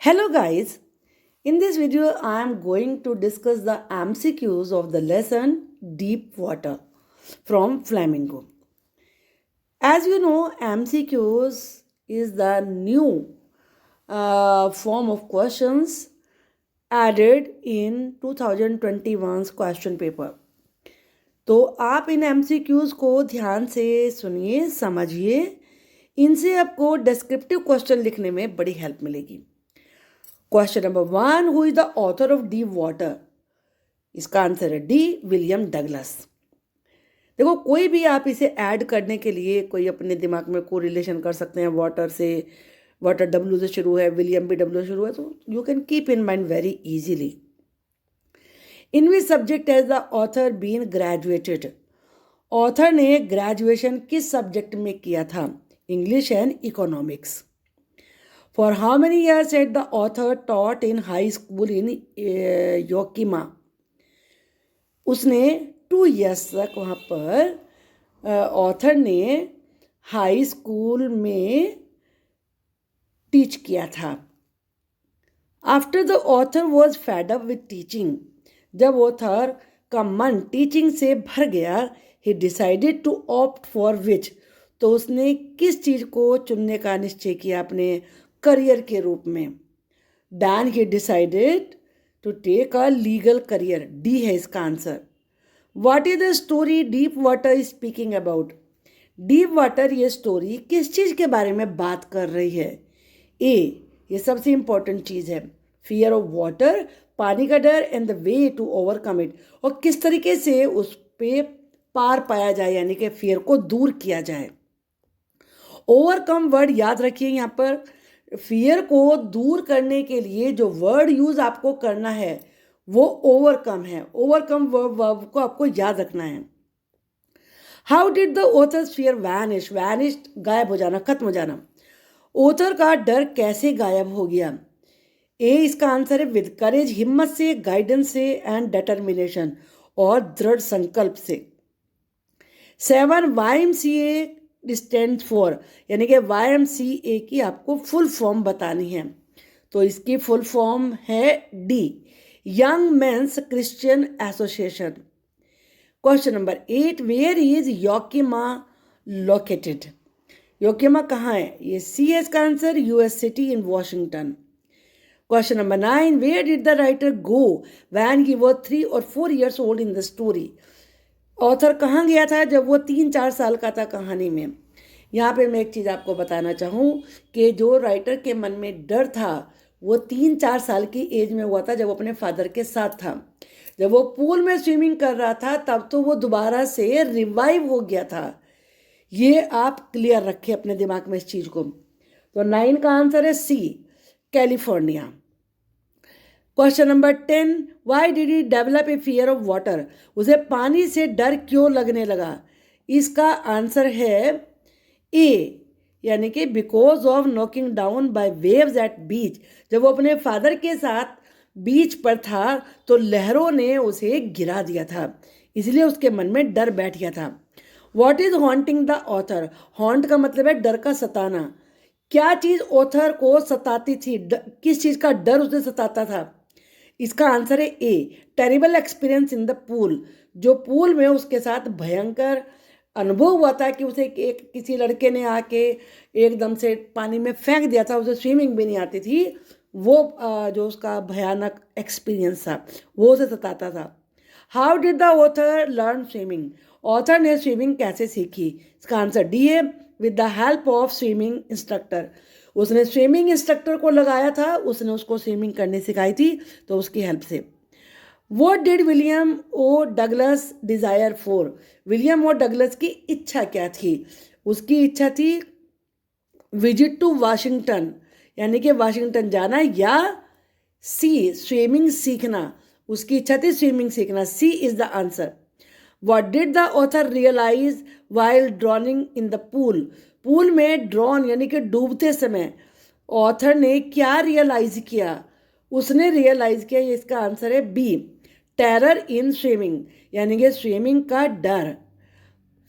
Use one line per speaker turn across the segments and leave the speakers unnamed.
Hello guys, in this video I am going to discuss the MCQs of the lesson Deep Water from Flamingo. As you know, MCQs is the new form of questions added in 2021's question paper. तो आप इन MCQs को ध्यान से सुनिए, समझिए, इनसे आपको descriptive question लिखने में बड़ी हेल्प मिलेगी. Question number 1, who is the author of deep water? इसका आंसर है डी, विलियम डगलस. देखो, कोई भी आप इसे ऐड करने के लिए कोई अपने दिमाग में को रिलेशन कर सकते हैं. वाटर से, वाटर डब्ल्यू से शुरू है, विलियम भी डब्ल्यू से शुरू है, तो you can keep in mind very easily. In which subject has the author been graduated? Author ने ग्रेजुएशन किस सब्जेक्ट में किया था? English and economics. For how many years had the author taught in high school in Yakima? उसने 2 years तक वहाँ पर author ने हाई स्कूल में टीच किया था. After the author was fed up with teaching, जब ऑथर का मन टीचिंग से भर गया, he decided to opt for which, तो उसने किस चीज़ को चुनने का निश्चय किया अपने करियर के रूप में? Then he decided to take a legal career. D है इसका answer. What is the story deep water is speaking about? Deep water ये स्टोरी किस चीज़ के बारे में बात कर रही है? ए, ये सबसे इंपॉर्टेंट चीज़ है, फियर ऑफ वाटर, पानी का डर, and the way to overcome it, और किस तरीके से उस पे पार पाया जाए, यानी कि फियर को दूर किया जाए. ओवरकम वर्ड याद रखिए, यहाँ पर फियर को दूर करने के लिए जो वर्ड यूज आपको करना है वो ओवरकम है. ओवरकम वर्ब को आपको याद रखना है. How did the author's fear vanish? Vanish गायब हो जाना, खत्म हो जाना. ऑथर का डर कैसे गायब हो गया? ए, इसका आंसर है विद करेज, हिम्मत से, गाइडेंस से, एंड डिटर्मिनेशन, और दृढ़ संकल्प से. 7, YMCA स्टैंड फॉर, यानी कि YMCA की आपको फुल फॉर्म बतानी है, तो इसकी फुल फॉर्म है D, young men's Christian association. Question number 8, where is Yakima located? Yakima कहाँ है? ये सी है इसका answer, US city in Washington. Question number 9, where did the writer go when he was 3 or 4 years old in the story? Author कहाँ गया था जब वो 3-4 साल का था कहानी में? यहाँ पे मैं एक चीज़ आपको बताना चाहूँ कि जो राइटर के मन में डर था वो 3-4 साल की एज में हुआ था, जब वो अपने फादर के साथ था. जब वो पूल में स्विमिंग कर रहा था तब तो वो दोबारा से रिवाइव हो गया था. ये आप क्लियर रखें अपने दिमाग में इस चीज़ को. तो 9 का आंसर है C, California. Question number 10, why did he develop a fear of water? उसे पानी से डर क्यों लगने लगा? इसका आंसर है ए, यानी कि because of knocking down by waves at beach. जब वो अपने फादर के साथ बीच पर था तो लहरों ने उसे गिरा दिया था, इसलिए उसके मन में डर बैठ गया था. What is haunting the author? Haunt का मतलब है डर का सताना. क्या चीज़ ऑथर को सताती थी? किस चीज़ का डर उसे सताता था? इसका आंसर है A, terrible experience in the pool. जो पूल में उसके साथ भयंकर अनुभव हुआ था कि उसे किसी लड़के ने आके एकदम से पानी में फेंक दिया था, उसे स्विमिंग भी नहीं आती थी. वो जो उसका भयानक एक्सपीरियंस था वो उसे सताता था. How did the author learn swimming? Author ने स्विमिंग कैसे सीखी? इसका आंसर डी है, with the help of swimming instructor. उसने स्विमिंग इंस्ट्रक्टर को लगाया था, उसने उसको स्विमिंग करनी सिखाई थी, तो उसकी हेल्प से. What did William O Douglas desire for? William O Douglas की इच्छा क्या थी? उसकी इच्छा थी विजिट टू वाशिंगटन, यानी कि वाशिंगटन जाना, या सी, स्विमिंग सीखना. उसकी इच्छा थी स्विमिंग सीखना. C is the answer. What did the author realize while drowning in the pool? Pool में ड्रॉन यानी कि डूबते समय ऑथर ने क्या रियलाइज किया? उसने रियलाइज किया, ये इसका आंसर है बी, टेरर इन स्विमिंग, यानी कि स्विमिंग का डर.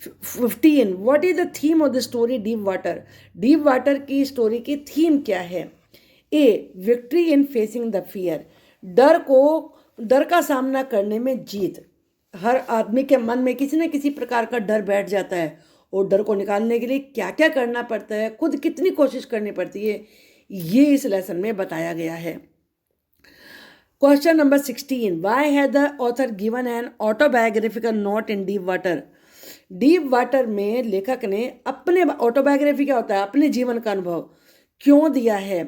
15, what is the theme of the story deep water? Deep water की स्टोरी की थीम क्या है? ए victory in facing the fear, डर का सामना करने में जीत। हर आदमी के मन में किसी न किसी प्रकार का डर बैठ जाता है और डर को निकालने के लिए क्या क्या करना पड़ता है, खुद कितनी कोशिश करनी पड़ती है, ये इस लेसन में बताया गया है। Question number 16, why has the author given an autobiographical note in deep water. Deep water में लेखक ने अपने, ऑटोबायोग्राफी क्या होता है, अपने जीवन का अनुभव क्यों दिया है।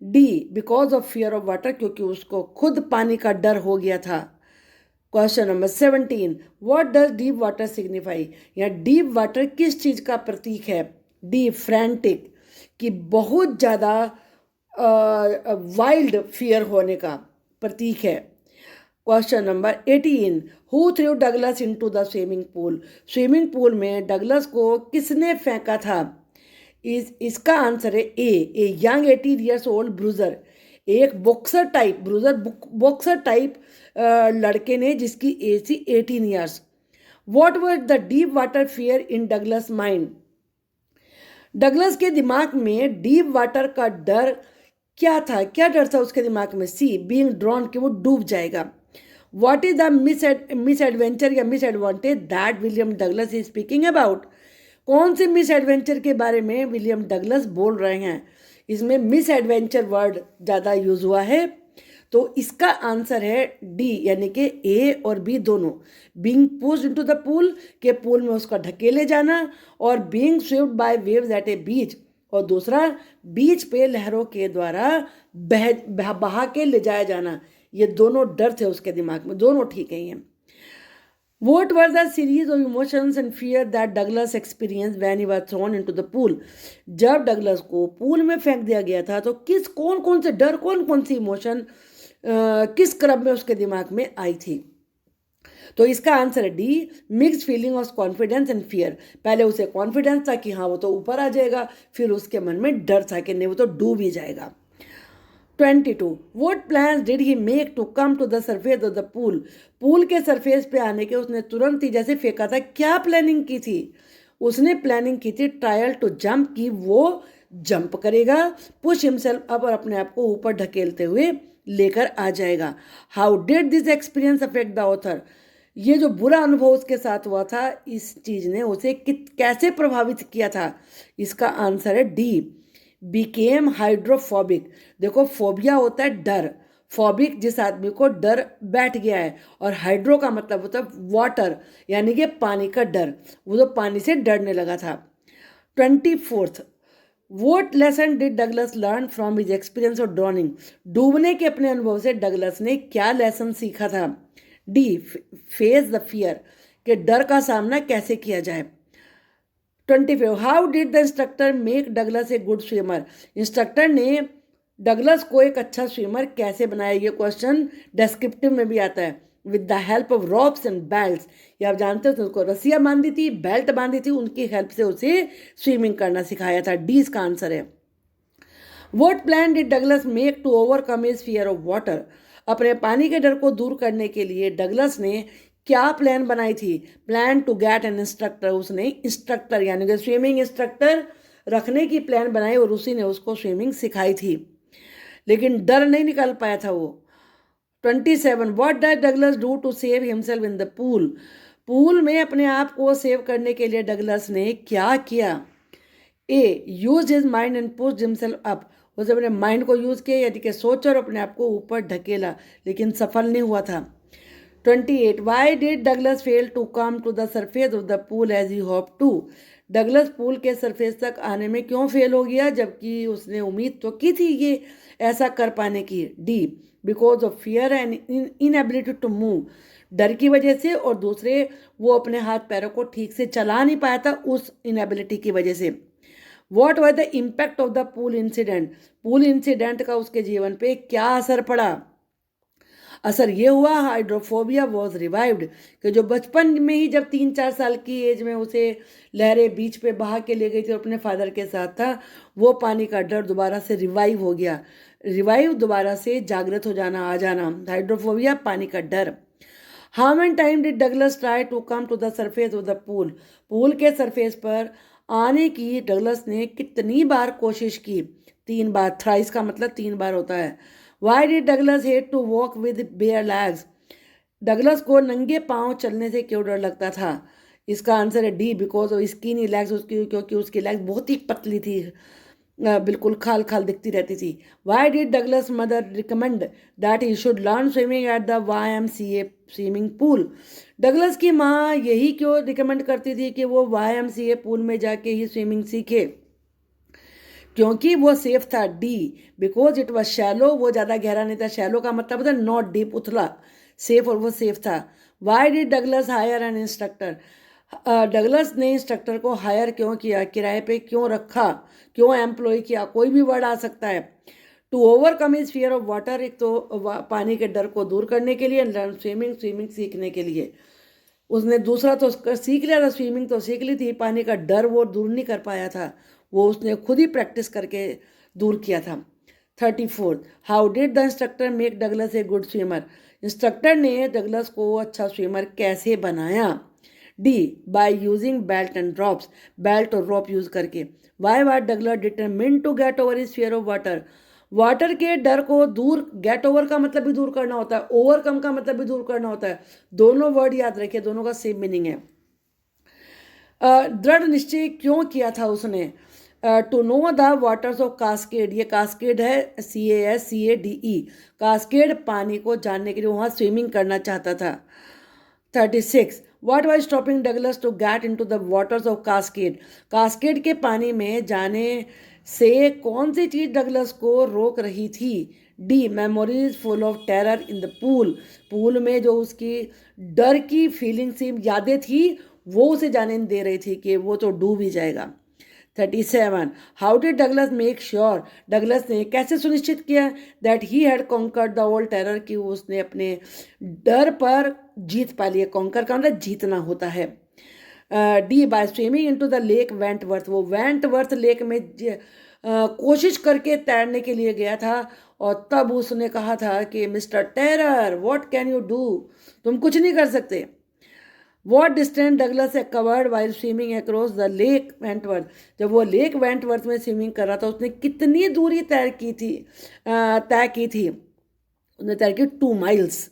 D because of fear of water, क्योंकि उसको खुद पानी का डर हो गया था। Question number 17, what does deep water signify, या डीप वाटर किस चीज का प्रतीक है। डी फ्रैंटिक, कि बहुत ज़्यादा वाइल्ड फियर होने का प्रतीक है। Question number 18, who through Douglas into the swimming pool, swimming pool में डगलस को किसने फेंका था। इसका आंसर है a young 18 years old bruiser, एक बॉक्सर टाइप बॉक्सर टाइप लड़के ने जिसकी एज थी 18 years. What was the deep water fear in Douglas mind, Douglas के दिमाग में डीप वाटर का डर क्या था, क्या डर था उसके दिमाग में। सी बीइंग ड्रॉन, कि वो डूब जाएगा। What is the misadventure या misadvantage that William Douglas is speaking about, कौन से मिस एडवेंचर के बारे में विलियम डगलस बोल रहे हैं। इसमें मिस एडवेंचर वर्ड ज़्यादा यूज हुआ है, तो इसका आंसर है डी, यानी कि ए और बी दोनों। Being pushed into the pool, के पूल में उसका ढकेले जाना, और being swept by waves at a beach, और दूसरा बीच पे लहरों के द्वारा बहा के ले जाया जाना। ये दोनों डर थे उसके दिमाग में, दोनों ठीक है। What were the series of emotions and fear that Douglas experienced when he was thrown into the pool? जब डगलस को पूल में फेंक दिया गया था तो कौन कौन से डर, कौन कौन सी इमोशन किस क्रम में उसके दिमाग में आई थी। तो इसका आंसर है D, mixed feeling of confidence and fear. पहले उसे कॉन्फिडेंस था कि हाँ वो तो ऊपर आ जाएगा, फिर उसके मन में डर था कि नहीं वो तो डूब ही जाएगा। 22, what plans did he make to come to the surface of the pool? Pool के सरफेस पे आने के उसने तुरंत ही जैसे फेंका था, क्या प्लानिंग की थी। उसने प्लानिंग की थी ट्रायल टू जंप, की वो जंप करेगा, पुश हिमसेल्फ अप, और अपने आप को ऊपर ढकेलते हुए लेकर आ जाएगा। How did this experience affect the author, ये जो बुरा अनुभव उसके साथ हुआ था, इस चीज़ ने उसे कैसे प्रभावित किया था। इसका आंसर है डी, बिकेम हाइड्रोफोबिक। देखो फोबिया होता है डर, फोबिक जिस आदमी को डर बैठ गया है, और हाइड्रो का मतलब होता है वाटर, यानी कि पानी का डर, वो तो पानी से डरने लगा था। 24, what lesson did Douglas learn from his experience of drowning, डूबने के अपने अनुभव से डगलस ने क्या लेसन सीखा था। डी, फेस द फियर, कि डर का सामना कैसे किया जाए। 25, how did the instructor make Douglas a good swimmer, instructor ने डगलस को एक अच्छा स्विमर कैसे बनाया। ये क्वेश्चन डिस्क्रिप्टिव में भी आता है। With the help of ropes and belts, ये आप जानते हो तो उसको रस्सियाँ बांधी थी, बेल्ट बांधी थी, उनकी हेल्प से उसे स्विमिंग करना सिखाया था। डी इसका आंसर है। What plan did Douglas make to overcome his fear of water, अपने पानी के डर को दूर करने के लिए डगलस ने क्या प्लान बनाई थी। Plan to get an instructor, उसने इंस्ट्रक्टर यानी कि स्विमिंग इंस्ट्रक्टर रखने की प्लान बनाई और उसी ने उसको स्विमिंग सिखाई थी, लेकिन डर नहीं निकल पाया था वो। 27, what does Douglas do to save himself in the pool, pool में अपने आप को सेव करने के लिए डगलस ने क्या किया। A, use his mind and push himself up, उसने अपने माइंड को यूज़ किया यानी कि सोचा और अपने आप को ऊपर ढकेला, लेकिन सफल नहीं हुआ था। 28, why did Douglas fail to come to the surface of the pool as he hope to, Douglas pool के सरफेस तक आने में क्यों फेल हो गया जबकि उसने उम्मीद तो की थी ये ऐसा कर पाने की। D, because of fear and inability to move, डर की वजह से, और दूसरे वो अपने हाथ पैरों को ठीक से चला नहीं पाया था उस इनएबिलिटी की वजह से। What was the impact of the pool incident, pool incident का उसके जीवन पे क्या असर पड़ा। असर ये हुआ हाइड्रोफोबिया वॉज रिवाइव्ड, कि जो बचपन में ही जब 3-4 साल की एज में उसे लहरें बीच पे बहा के ले गई थी और अपने फादर के साथ था, वो पानी का डर दोबारा से रिवाइव हो गया। रिवाइव दोबारा से जागृत हो जाना, आ जाना, हाइड्रोफोबिया पानी का डर। How many time did Douglas try to come to the surface of the pool, pool के सरफेस पर आने की डगलस ने कितनी बार कोशिश की। 3 बार, थ्राइस का मतलब 3 बार होता है। Why did Douglas hate to walk with bare legs, Douglas को नंगे पाँव चलने से क्यों डर लगता था? इसका आंसर है D, because of skinny legs, उसकी क्योंकि उसकी लेग्स बहुत ही पतली थी, बिल्कुल खाल खाल दिखती रहती थी। Y did Douglas mother recommend that he should learn swimming at the YMCA swimming pool, Douglas की माँ यही क्यों रिकमेंड करती थी कि वो YMCA पूल में जाके ही स्विमिंग सीखे? क्योंकि वो सेफ था, D, because it was shallow, वो ज़्यादा गहरा नहीं था, शैलो का मतलब होता है नॉट डीप, उथला, सेफ, और वो सेफ था। Why did Douglas hire an instructor, Douglas ने इंस्ट्रक्टर को हायर क्यों किया, किराए पे क्यों रखा, क्यों एम्प्लॉय किया, कोई भी वर्ड आ सकता है। To overcome his fear of water, एक तो पानी के डर को दूर करने के लिए, लर्न स्विमिंग, स्विमिंग सीखने के लिए। उसने दूसरा तो सीख लिया था, स्विमिंग तो सीख ली थी, पानी का डर वो दूर नहीं कर पाया था, वो उसने खुद ही प्रैक्टिस करके दूर किया था। 34, how did the instructor make Douglas a good swimmer, instructor ने डगलस को अच्छा स्विमर कैसे बनाया? D, by using belt and drops, belt और ड्रॉप यूज करके। Why was Douglas determined to get over his fear of water, water के डर को दूर, गेट ओवर का मतलब भी दूर करना होता है, ओवरकम का मतलब भी दूर करना होता है, दोनों वर्ड याद रखिए, दोनों का सेम मीनिंग है। दृढ़ निश्चय क्यों किया था उसने? To know the waters of Cascade, ये कास्केड है CASCADE, कास्केड, पानी को जानने के लिए वहाँ स्विमिंग करना चाहता था। 36, what was stopping Douglas to get into the waters of Cascade, Cascade के पानी में जाने से कौन सी चीज़ डगलस को रोक रही थी? D, memories full of terror in the pool, pool में जो उसकी डर की फीलिंग सी यादें थी वो उसे जाने नहीं दे रही थी कि वो तो डूब ही जाएगा। 37, how did Douglas make sure, Douglas ने कैसे सुनिश्चित किया that he had conquered the all terror, कि उसने अपने डर पर जीत पा लिया, कॉन्कर का मतलब जीतना होता है। D, by swimming into the lake Wentworth, वो वेंटवर्थ लेक में कोशिश करके तैरने के लिए गया था, और तब उसने कहा था कि mister terror what can you do, तुम कुछ नहीं कर सकते। वॉट डिस्टेंस डगलस है covered while swimming across the lake Wentworth, जब वो लेक वेंटवर्थ में स्विमिंग कर रहा था उसने कितनी दूरी तय की थी, उसने तय की 2 miles.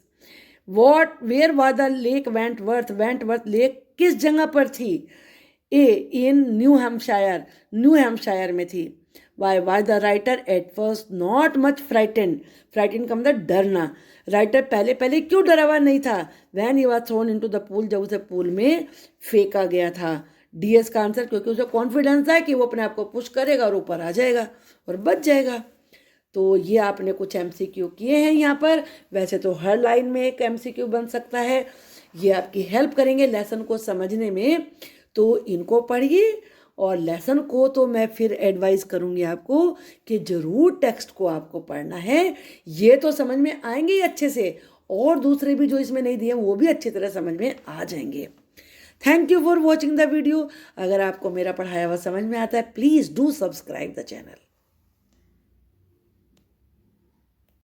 What where was the lake Wentworth, Wentworth lake किस जगह पर थी? A, in New Hampshire, New Hampshire में थी। Why was the writer at first not much frightened, frightened का मतलब डरना, राइटर पहले पहले क्यों डरा हुआ नहीं था? When he was thrown into the pool, जब उसे पूल में फेंका गया था। DS का आंसर, क्योंकि उसे कॉन्फिडेंस है कि वो अपने आप को पुश करेगा और ऊपर आ जाएगा और बच जाएगा। तो ये आपने कुछ MCQ किए हैं यहाँ पर, वैसे तो हर लाइन में एक MCQ बन सकता है, ये आपकी हेल्प करेंगे लेसन को समझने में, तो इनको पढ़िए। और लेसन को तो मैं फिर एडवाइस करूँगी आपको कि ज़रूर टेक्स्ट को आपको पढ़ना है, ये तो समझ में आएंगे ही अच्छे से, और दूसरे भी जो इसमें नहीं दिए वो भी अच्छी तरह समझ में आ जाएंगे। Thank you for watching the video. अगर आपको मेरा पढ़ाया हुआ समझ में आता है please do subscribe the channel.